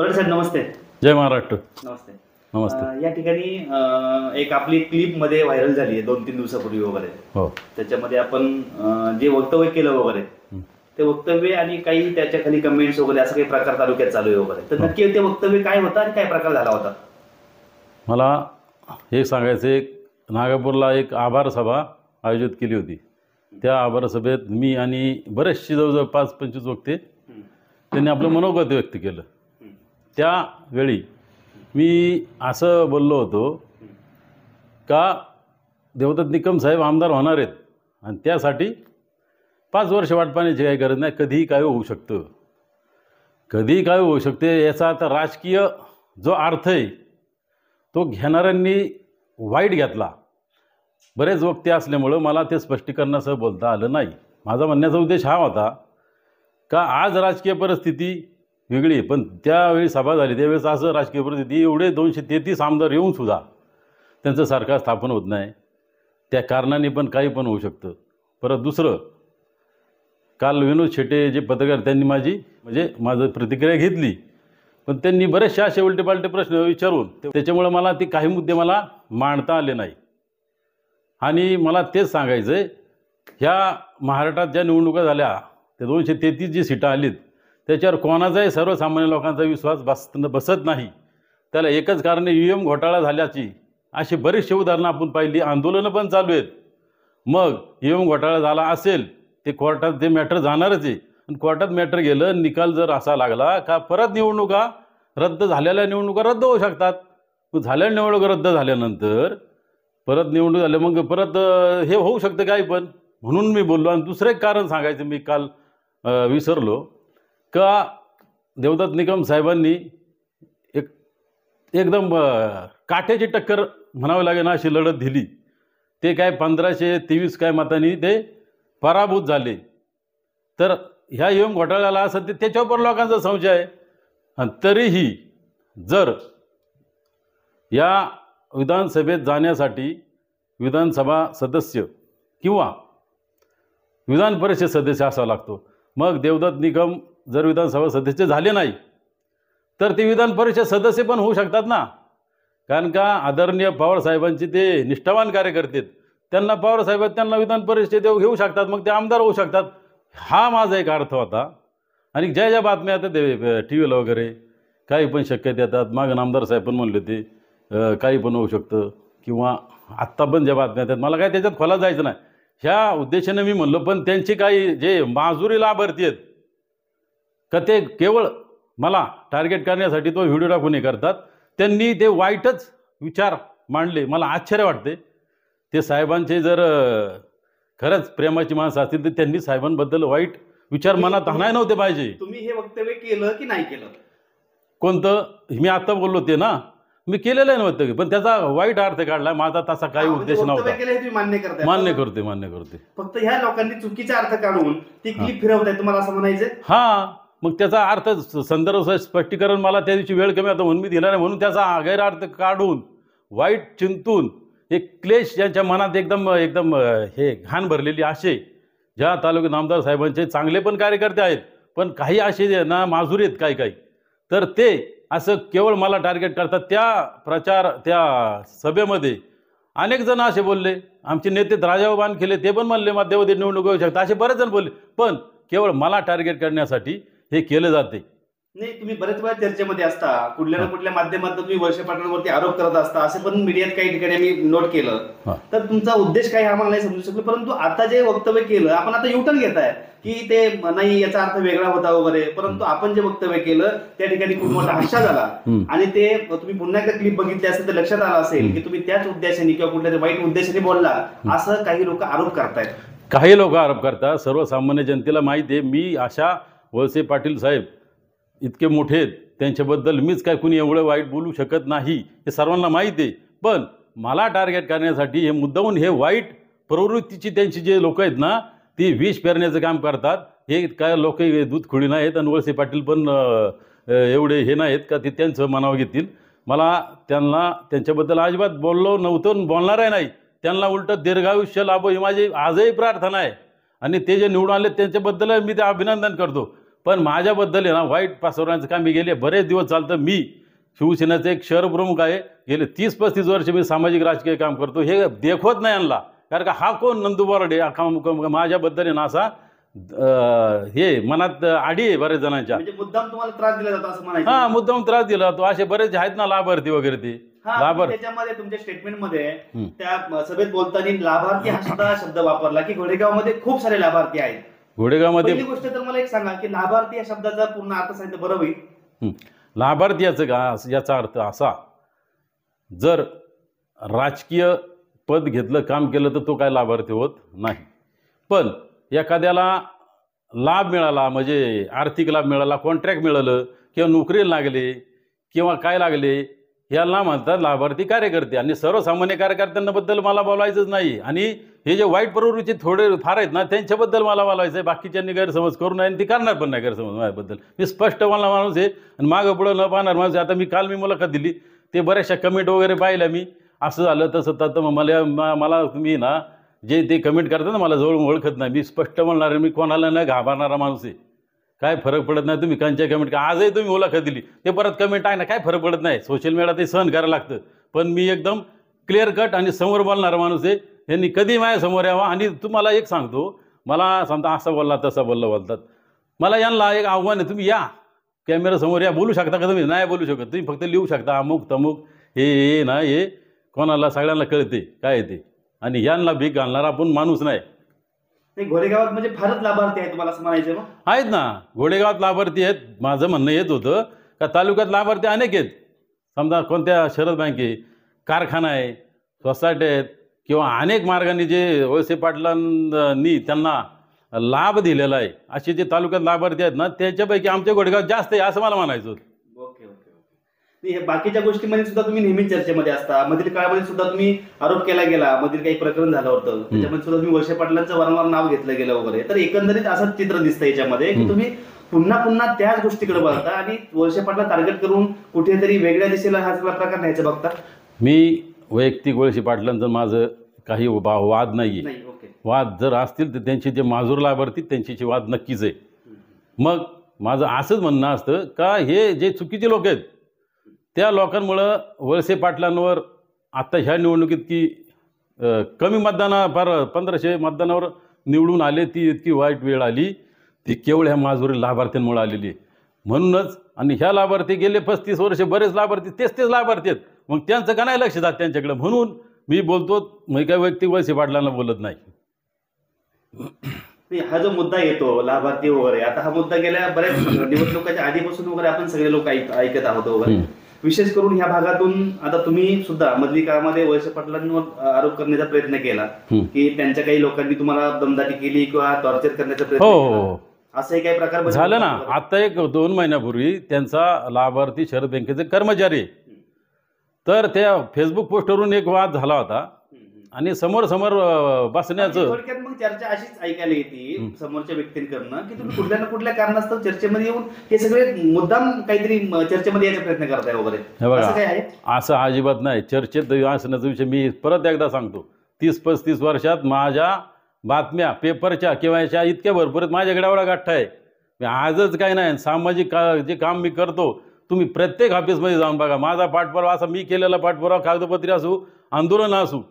तोरडे साहेब नमस्ते. जय महाराष्ट्र. नमस्ते. नमस्ते. या ठिकाणी एक आपली क्लिप मध्ये व्हायरल झाली आहे 2-3 दिवसापूर्वी वगैरे. हो. त्याच्यामध्ये आपण जे वक्तव्य केलं वगैरे ते वक्तव्य आणि काही त्याच्या खाली कमेंट्स वगैरे असं काही प्रकार तालुक्यात चालू आहे वगैरे, तर नक्की ते वक्तव्य काय होतं आणि काय प्रकार झाला होता? मला हे सांगायचं, एक नागपूरला एक आभार सभा आयोजित केली होती. त्या आभार सभेत मी आणि बरेचसे जवळजवळ 5-25 वक्ते त्यांनी आपलं मनोगत व्यक्त केलं. त्यावेळी मी असं बोललो होतो का देवदत्त निकम साहेब आमदार होणार आहेत आणि त्यासाठी 5 वर्ष वाट पाहण्याची काही गरज नाही. कधीही काय होऊ शकतं, कधीही काय होऊ शकते. याचा आता राजकीय जो अर्थ आहे तो घेणाऱ्यांनी वाईट घेतला. बरेच वक्ते असल्यामुळं मला ते स्पष्टीकरणासह बोलता आलं नाही. माझा म्हणण्याचा उद्देश हा होता का आज राजकीय परिस्थिती वेगळी आहे, पण त्यावेळी सभा झाली त्यावेळेस असं राजकीय परिस्थिती एवढे 233 आमदार येऊनसुद्धा त्यांचं सरकार स्थापन होत नाही. त्या कारणाने पण काही पण होऊ शकतं. परत दुसरं, काल विनोद शेटे जे पत्रकार त्यांनी माझं प्रतिक्रिया घेतली, पण त्यांनी बरेचसे असे उलटेपालटे प्रश्न विचारून त्याच्यामुळं मला ते काही मुद्दे मला मांडता आले नाही. आणि मला तेच सांगायचं आहे, ह्या महाराष्ट्रात ज्या निवडणुका झाल्या त्या 233 जी सीटा आलीत त्याच्यावर कोणाचाही सर्वसामान्य लोकांचा विश्वास बसत नाही. त्याला एकच कारण आहे, EVM घोटाळा झाल्याची. अशी बरीचशी उदाहरणं आपण पाहिली. आंदोलनं पण चालू आहेत. मग EVM घोटाळा झाला असेल ते कोर्टात ते मॅटर जाणारच आहे. आणि कोर्टात मॅटर गेलं, निकाल जर असा लागला का परत निवडणुका रद्द झालेल्या निवडणुका रद्द होऊ शकतात. मग झालेल्या निवडणुका रद्द झाल्यानंतर परत निवडणूक झाल्या मग परत हे होऊ शकतं काही पण. म्हणून मी बोललो. आणि दुसरं एक कारण सांगायचं मी काल विसरलो का देवदत्त निकम साहेबांनी एकदम काठ्याची टक्कर म्हणावं लागेल ना अशी लढत दिली. ते काय 1523 काय मतांनी ते पराभूत झाले. तर ह्या EVM घोटाळ्याला असं त्याच्यावर पण लोकांचा संशय आहे. आणि तरीही जर या विधानसभेत जाण्यासाठी विधानसभा सदस्य किंवा विधान परिषद सदस्य असावा लागतो. मग देवदत्त निकम जर विधानसभा सदस्य झाले नाही तर ते विधान परिषद सदस्य पण होऊ शकतात ना. कारण का आदरणीय पवारसाहेबांचे ते निष्ठावान कार्यकर्ते आहेत, त्यांना पवारसाहेब त्यांना विधान परिषद घेऊ शकतात, मग ते आमदार होऊ शकतात. हा माझा एक अर्थ होता. आणि ज्या ज्या बातम्या येतात ते टी व्हीला वगैरे काही पण शक्यता येतात. मागं आमदार साहेब पण म्हणले ते काही पण होऊ शकतं, किंवा आत्ता पण ज्या बातम्या येतात मला काय त्याच्यात खोला जायचं नाही. ह्या उद्देशाने मी म्हणलो. पण त्यांची काही जे माजुरी लाभार्थी आहेत का ते केवळ मला टार्गेट करण्यासाठी तो व्हिडिओ टाकून हे करतात. त्यांनी ते वाईटच विचार मांडले. मला आश्चर्य वाटते. ते साहेबांचे जर खरंच प्रेमाची माणसं असतील तर त्यांनी साहेबांबद्दल वाईट विचार मनात आणाय नव्हते पाहिजे. तुम्ही हे वक्तव्य केलं की नाही केलं? कोणतं? मी आता बोललो ते ना, मी केलेलं नव्हतं, पण त्याचा वाईट अर्थ काढला. माझा तसा काही उद्देश नव्हता. मान्य करताय? मान्य करते. फक्त ह्या लोकांनी चुकीचा अर्थ काढून ती क्लिप फिरवताय, तुम्हाला असं म्हणायचं? हां, मग त्याचा अर्थ संदर्भ स्पष्टीकरण मला त्या दिवशी वेळ कमी होता म्हणून मी दिला नाही. म्हणून त्याचा गैरअर्थ काढून वाईट चिंतून एक क्लेश ज्यांच्या मनात एकदम हे घाण भरलेली असे ज्या तालुक्यात आमदार साहेबांचे चांगले पण कार्यकर्ते आहेत, पण काही असे ना माजुरी आहेत काही, तर ते असं केवळ मला टार्गेट करतात. त्या सभेमध्ये अनेक जण असे बोलले. आमचे नेते राजाभाऊ बानखेले ते पण म्हणले मध्यवर्ती निवडणूक होऊ शकतात. असे बरेच जण बोलले. पण केवळ मला टार्गेट करण्यासाठी हे केलं जाते. नाही, तुम्ही बरेच वेळा चर्चेमध्ये असता, कुठल्या ना कुठल्या माध्यमातून तुम्ही वळसे पाटलांवरती आरोप करत असता, असे पण मीडियात काही ठिकाणी आम्ही नोट केलं. तर तुमचा उद्देश काय आम्हाला नाही समजू शकलो. परंतु आता जे वक्तव्य केलं आपण आता युटर्न घेताय की ते नाही याचा अर्थ वेगळा होता वगैरे, परंतु आपण जे वक्तव्य केलं त्या ठिकाणी खूप मोठा हास्य झाला. आणि ते तुम्ही पुन्हा एकदा क्लिप बघितली असेल तर लक्षात आलं असेल की तुम्ही त्याच उद्देशाने किंवा कुठल्या वाईट उद्देशाने बोलला असं काही लोक आरोप करतायत. काही लोक आरोप करतात. सर्वसामान्य जनतेला माहिती आहे मी अशा वळसे पाटील साहेब इतके मोठे आहेत, त्यांच्याबद्दल मीच काय कुणी एवढं वाईट बोलू शकत नाही हे सर्वांना माहिती आहे. पण मला टार्गेट करण्यासाठी हे मुद्दाहून हे वाईट प्रवृत्तीची त्यांची जे लोक आहेत ना ती विष पेरण्याचं काम करतात. हे काय लोक दूध खुळी नाहीत आणि वळसे पाटील पण एवढे हे नाहीत का ते त्यांचं मनावर घेतील. मला त्यांच्याबद्दल अजिबात बोललो नव्हतं, बोलणारही नाही. त्यांना उलटं दीर्घायुष्य लाभो ही माझी आजही प्रार्थना आहे. आणि ते जे निवडून आले त्यांच्याबद्दल मी ते अभिनंदन करतो. पण माझ्याबद्दल आहे ना वाईट पसरवण्याचं काम मी गेले बरेच दिवस चालतं. मी शिवसेनेचं एक शहर प्रमुख आहे. गेले 30-35 वर्ष मी सामाजिक राजकीय काम करतो. हे देखवत नाही आणला, कारण का हा कोण नंदू बोराडे माझ्याबद्दल आहे ना असा हे मनात आडी आहे बरेच जणांच्या. म्हणजे मुद्दाम तुम्हाला त्रास दिला जातो असं म्हणायचं. हा, मुद्दाम त्रास दिला जातो. असे बरेच आहेत ना लाभार्थी वगैरे ते लाभार्थी. त्याच्यामध्ये तुमच्या स्टेटमेंटमध्ये त्या सभेत बोलताना लाभार्थी हा सुद्धा शब्द वापरला की घोडेगावमध्ये खूप सारे लाभार्थी आहेत. घोडेगावमध्ये पहिली गोष्ट तर मला एक सांगा की लाभार्थी या शब्दाचा पूर्ण अर्थ सांगितलं बरं होईल. लाभार्थी याचा अर्थ असा, जर राजकीय पद घेतलं काम केलं तर तो काय लाभार्थी होत नाही. पण एखाद्याला लाभ मिळाला म्हणजे आर्थिक लाभ मिळाला, कॉन्ट्रॅक्ट मिळालं किंवा नोकरीला लागले किंवा काय लागले, याला म्हणतात लाभार्थी कार्यकर्ते. आणि सर्वसामान्य कार्यकर्त्यांबद्दल मला बोलायचंच नाही. आणि हे जे वाईट प्रवृत्ती थोडे फार आहेत ना त्यांच्याबद्दल मला बोलायचं आहे. बाकीच्यांनी गैरसमज करू नये आणि ती करणार पण नाही गैरसमज माझ्याबद्दल. मी स्पष्ट मला माणूस आहे आणि मागं पुढं न पाहणार माणूस आहे. आता काल मी मुलाखत दिली, ते बऱ्याचशा कमेंट वगैरे पाहिल्या मी, असं झालं तसं तर मला तुम्ही ना जे ते कमेंट करता ना मला जवळून ओळखत नाही. मी स्पष्ट म्हणणार आहे, मी कोणाला न घाबरणारा माणूस आहे. काय फरक पडत नाही तुम्ही कंच्या कमेंट आजही तुम्ही मुलाखत दिली ते परत कमेंट आहे ना, काय फरक पडत नाही. सोशल मीडिया ते सहन करायला लागतं. पण मी एकदम क्लिअर कट आणि समोर बोलणारा माणूस आहे. यांनी कधी माझ्यासमोर यावं. आणि तुम्हाला एक सांगतो, मला समजा असं बोलला तसं बोलतात, मला यांना एक आव्हान आहे, तुम्ही या कॅमेरासमोर या, बोलू शकता का तुम्ही? नाही बोलू शकत. तुम्ही फक्त लिहू शकता अमुक तमुक हे ना, हे कोणाला सगळ्यांना कळते काय येते. आणि यांना भीक घालणारा आपण माणूस नाही. घोडेगावात म्हणजे फारच लाभार्थी आहेत तुम्हाला असं म्हणायचं मग? आहेत ना, घोडेगावात लाभार्थी आहेत. माझं म्हणणं येत होतं का तालुक्यात लाभार्थी अनेक आहेत. समजा कोणत्या शरद बँके, कारखाना आहे, सोसायटी आहेत किंवा अनेक मार्गाने जे वळसे पाटलांनी त्यांना लाभ दिलेला आहे, असे जे तालुक्यात लाभार्थी आहेत ना त्याच्यापैकी आमच्या घोडेगावात जास्त आहे असं मला म्हणायचं होतं. Okay okay okay. बाकीच्या गोष्टीमध्ये सुद्धा तुम्ही नेहमी चर्चेमध्ये असता. मधील काळामध्ये सुद्धा तुम्ही आरोप केला गेला, मधील काही प्रकरण झालं होतं त्याच्यामध्ये सुद्धा तुम्ही वळसे पाटलांचं वारंवार नाव घेतलं गेलं वगैरे. तर एकंदरीत असंच चित्र दिसतं याच्यामध्ये की तुम्ही पुन्हा पुन्हा त्याच गोष्टीकडे बघता आणि वळसे पाटला टार्गेट करून कुठेतरी वेगळ्या दिशेला हा सगळा प्रकार न्यायचा बघता. मी वैयक्तिक वळसे पाटलांचं माझं काही वाद नाही आहे. वाद जर असतील तर त्यांचे जे माजूर लाभार्थी त्यांच्याशी वाद नक्कीच आहे. मग माझं असंच म्हणणं असतं का हे जे चुकीचे लोक आहेत त्या लोकांमुळं वळसे पाटलांवर आत्ता ह्या निवडणुकीत की कमी फार 1500 मतदानावर निवडून आले, ती इतकी वाईट वेळ आली ती केवळ ह्या माजुरी लाभार्थ्यांमुळे आलेली आहे. म्हणूनच आणि ह्या लाभार्थी गेले 35 वर्ष बरेच लाभार्थी तेच लाभार्थी आहेत. मग त्यांचं का नाही लक्ष जात त्यांच्याकडे, म्हणून मी बोलतो. मी काय वैयक्तिक वळसे पाटलांना बोलत नाही. हा जो मुद्दा येतो लाभार्थी वगैरे, आता हा मुद्दा गेल्या बऱ्याच निवडणुकाच्या आधीपासून वगैरे आपण सगळे लोक ऐकत आहोत वगैरे. विशेष करून ह्या भागातून आता तुम्ही सुद्धा मधली काळामध्ये वळसे पाटलांवर आरोप करण्याचा प्रयत्न केला की त्यांच्या काही लोकांनी तुम्हाला दमदाटी केली किंवा टॉर्चर करण्याचा प्रयत्न केला, असंही काही प्रकार झालं ना. आता 1-2 महिन्यापूर्वी त्यांचा लाभार्थी शरद बँकेचे कर्मचारी, तर त्या फेसबुक पोस्टवरून एक वाद झाला होता आणि समोर बसण्याचं थोडक्यात मग चर्चा अशीच ऐकायला येते समोरच्या व्यक्तींकडनं की तुम्ही कुठल्या ना कुठल्या कारणास्तव चर्चेमध्ये येऊन हे सगळे मुद्दाम काहीतरी चर्चेमध्ये यायचा प्रयत्न करताय वगैरे. असं काय आहे? असं अजिबात नाही. चर्चेत असण्याचा विषय मी परत एकदा सांगतो, 30-35 वर्षात माझ्या बातम्या पेपरच्या किंवा याच्या इतक्या भरपूर माझ्याकडे एवढा गाठा आहे. आजच काय नाही, सामाजिक जे काम मी करतो तुम्ही प्रत्येक ऑफिसमध्ये जाऊन बघा. माझा पाठपुरावा असा, मी केलेला पाठपुरावा कागदपत्री असू, आंदोलन असू,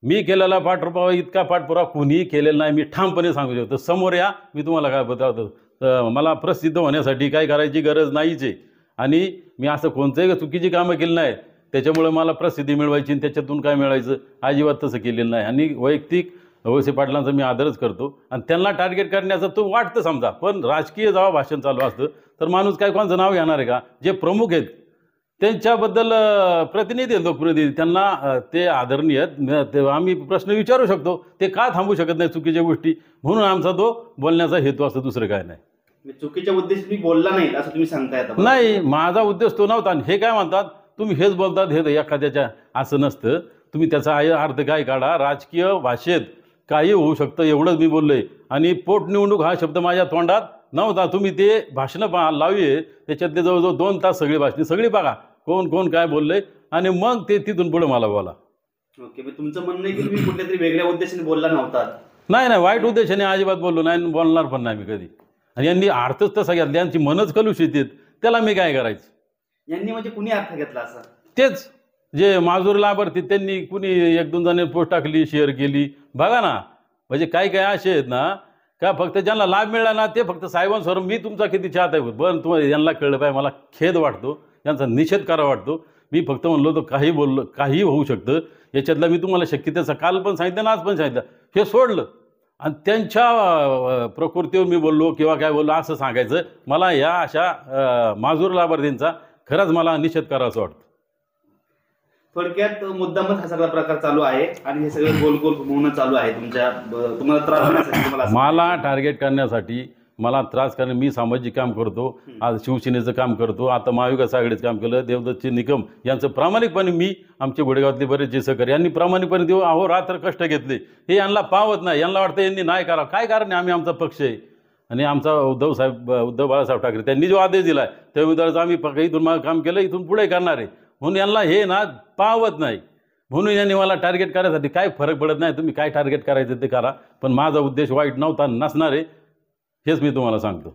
मी केलेला पाठपुरावा इतका पाठपुरावा कोणीही केलेला नाही. मी ठामपणे सांगू शकतो. समोर या, मी तुम्हाला काय बघतो. मला प्रसिद्ध होण्यासाठी काय करायची गरज नाहीच आहे. आणि मी असं कोणतंही चुकीची कामं केली नाही त्याच्यामुळे मला प्रसिद्धी मिळवायची आणि त्याच्यातून काय मिळायचं, अजिबात तसं केलेलं नाही. आणि वैयक्तिक वळसे पाटलांचा मी आदरच करतो आणि त्यांना टार्गेट करण्याचं तो वाटतं समजा. पण राजकीय जेव्हा भाषण चालू असतं तर माणूस काय कोणाचं नाव घेणार आहे का? जे प्रमुख आहेत त्यांच्याबद्दल प्रतिनिधी आहेत, लोकप्रतिनिधी, त्यांना ते आदरणीय आहेत. आम्ही प्रश्न विचारू शकतो, ते का थांबू शकत नाही चुकीच्या गोष्टी. म्हणून आमचा तो बोलण्याचा हेतू असतो, दुसरं काय नाही. चुकीच्या उद्देश मी बोलला नाही असं तुम्ही सांगताय? नाही, माझा उद्देश तो नव्हता. आणि हे काय म्हणतात तुम्ही हेच बोलतात, हे एखाद्याच्या असं नसतं. तुम्ही त्याचा अर्थ काय काढा. राजकीय भाषेत काही होऊ शकतं एवढंच मी बोललोय. आणि पोटनिवडणूक हा शब्द माझ्या तोंडात नव्हता. तुम्ही ते भाषणं लावली त्याच्यातले जवळजवळ 2 तास सगळी भाषणे सगळी बघा, कोण काय बोललंय आणि मग ते तिथून पुढे मला बोला. ओके, तुमचं म्हणणं आहे की तुम्ही कुठल्या तरी वेगळ्या उद्देशाने बोलला नव्हता? नाही, वाईट उद्देशाने अजिबात बोललो नाही, बोलणार पण नाही मी कधी. आणि यांनी अर्थच तसा घेतला, यांची मनच कलुषित आहेत, त्याला मी काय करायचं? यांनी म्हणजे कुणी अर्थ घेतला असं? तेच जे माजूर लाभार्थी त्यांनी कुणी 1-2 जणांनी पोस्ट टाकली, शेअर केली, बघा ना. म्हणजे काही काही असे आहेत ना का फक्त ज्यांना लाभ मिळाला ना ते फक्त साहेबांसमोर मी तुमचा किती चाहता आहे, पण तुम्हाला यांना कळलं पाहिजे, मला खेद वाटतो, यांचा निषेध करावा वाटतो. मी फक्त म्हणलो होतो काही बोललो, काही होऊ शकतं याच्यातला, मी तुम्हाला शक्य त्याचं काल पण सांगितलं ना आज पण सांगितलं, हे सोडलं आणि त्यांच्या प्रकृतीवर मी बोललो किंवा काय बोललो असं सांगायचं, मला या अशा माजूर लाभार्थींचा खरंच मला निषेध करावाचं वाटतं. थोडक्यात मुद्दामच हा सगळा प्रकार चालू आहे आणि हे सगळं गोल गोल घुमवणं चालू आहे तुम्हाला त्रास देण्यासाठी, तुम्हाला मला टार्गेट करण्यासाठी, मला त्रास करणे. मी सामाजिक काम करतो, आज शिवसेनेचं काम करतो, आता महाविकास आघाडीचं काम केलं, देवदत्तचे निकम यांचं प्रामाणिकपणे, मी आमचे घोडेगावातले बरेच जे सहकारी यांनी प्रामाणिकपणे देऊ अहोरात्र कष्ट घेतले, हे यांना पावत नाही, यांना वाटतं यांनी नाही करावं. काय कारण आहे? आम्ही आमचा पक्ष आहे आणि आमचा उद्धव बाळासाहेब ठाकरे त्यांनी जो आदेश दिला आहे त्या उमेदवाराचं आम्ही इथून मागं काम केलं, इथून पुढे करणार आहे, म्हणून यांना हे ना पावत नाही. म्हणून यांनी मला टार्गेट करायसाठी काय फरक पडत नाही, तुम्ही काय टार्गेट करायचं ते करा, पण माझा उद्देश वाईट नव्हता, नसणार आहे, हेच मी तुम्हाला सांगतो.